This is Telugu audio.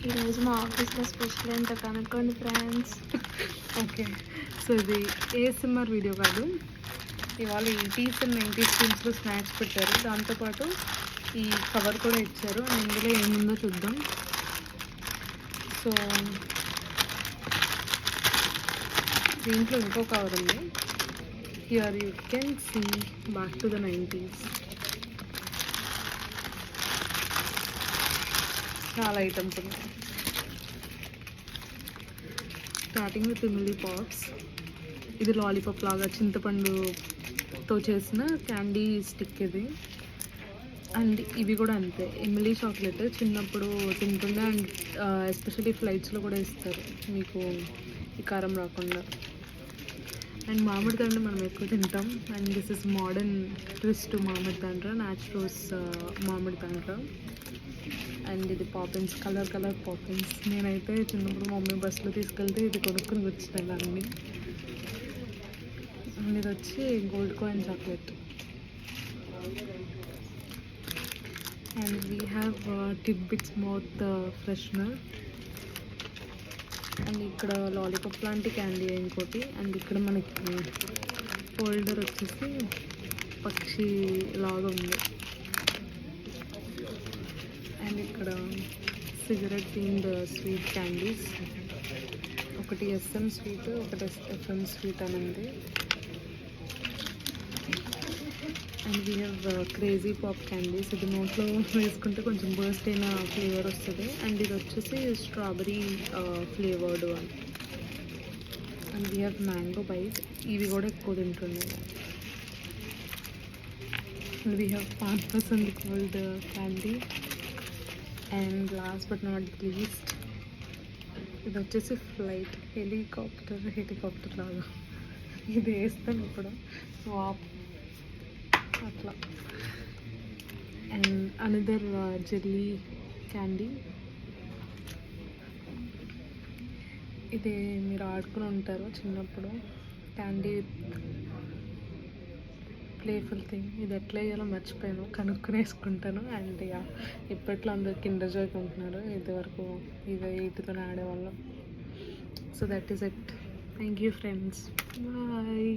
ఈరోజు మా ఆఫీస్లో స్పెషల్ ఏంటో కనుక్కోండి ఫ్రెండ్స్. ఓకే, సో ఇది ఏఎస్ఎంఆర్ వీడియో కాదు. ఇవాళ 80s and 90s ఫిల్మ్స్లో స్నాక్స్ పెట్టారు, దాంతోపాటు ఈ కవర్ కూడా ఇచ్చారు. ఇందులో ఏముందో చూద్దాం. సో దీంట్లో ఇంకో కవర్ ఉంది. Here you can see back to the 90s. చాలా ఐటమ్స్ ఉన్నాయి. Starting with Imli pops. ఇది లాలీపాప్ లాగా చింతపండుతో చేసిన క్యాండీ స్టిక్ ఇది. అండ్ ఇవి కూడా అంతే, ఇమిలీ చాక్లెట్. చిన్నప్పుడు తింటుండే, అండ్ ఎస్పెషల్లీ ఫ్లైట్స్లో కూడా ఇస్తారు మీకు ఈ కారం రాకుండా. అండ్ మామిడి తాండ్ర మనం ఎక్కువ తింటాం. And this is modern twist to మామిడి తాండ్ర, న్యాచురల్స్ మామిడి తాండ్ర. అండ్ ఇది పాపిన్స్, కలర్ పాపిన్స్. నేనైతే చిన్నప్పుడు మమ్మీ బస్సులో తీసుకెళ్తే ఇది కొనుక్కొని వచ్చినాను అన్నీ. ఇది వచ్చి gold coin chocolate. And we have tidbits mouth freshener. And ఇక్కడ లాలీపాప్ లాంటి క్యాండీ ఇంకోటి. అండ్ ఇక్కడ మనకి హోల్డర్ వచ్చేసి పక్షి లాగా ఉంది. అండ్ ఇక్కడ సిగరెట్ థీమ్డ్ స్వీట్ క్యాండీస్. ఒకటి ఎస్ఎం స్వీట్, ఒకటి ఎఫ్ఎం స్వీట్ అని ఉంది. And we have crazy pop candies. ఇది నోట్లో వేసుకుంటే కొంచెం బర్స్ట్ అయిన ఫ్లేవర్ వస్తుంది. అండ్ ఇది వచ్చేసి స్ట్రాబెరీ ఫ్లేవర్డ్ అని. And we have mango bite. ఇవి కూడా ఎక్కువ తింటున్నాయి. And we have 5% cold candy. And last but not least, ఇది వచ్చేసి ఫ్లైట్ హెలికాప్టర్ లాగా. ఇది వేస్తాను ఇప్పుడు వాప్ అట్లా. And another jelly candy. ఇది మీరు ఆడుకుని ఉంటారు చిన్నప్పుడు, క్యాండీ ప్లేఫుల్ థింగ్. ఇది ఎట్లా వేయాలో మర్చిపోయాను, కనుక్కుని వేసుకుంటాను. అండ్ ఇప్పట్లో అందరు కిండర్ జాయ్ కొంటున్నారు, ఇదివరకు ఇవి 8తోనే ఆడేవాళ్ళం. So that is it. Thank you friends, bye.